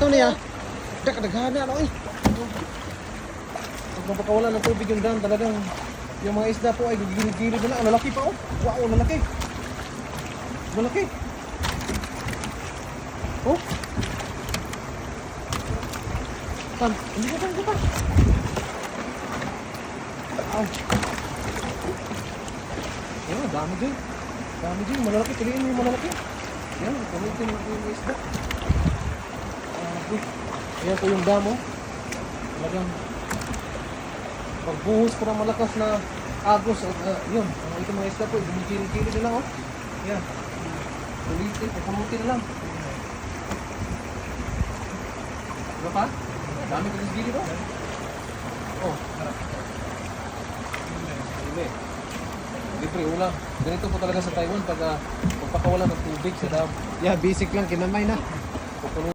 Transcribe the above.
ito niya. Daghanan oy. Pag napakawala ng tubig yung dam, talagang yung mga isda po ay gigilid-gilid na lang. Ang lalaki pa oh. Wow, ang lalaki. Malaki. Oh. Pan, hindi ko pa. Ow. Yan, dami din. Dami din, malalaki. Piliin mo yung malalaki. Yan, kulitin mo yung isda. Ayan po yung damo. Talagang pagbuhos po ng malakas na agos at yun, ito mga isda po, gumikili-kili na lang oh. Yan. Kulitin, pumutin na lang. Diba pa? Dami ko sa gilid oh. Oh. Libre, ulam. Ganito po talaga sa Taiwan pag pagpakawalan ng tubig sa dam. Yeah, basic lang, kinamay na.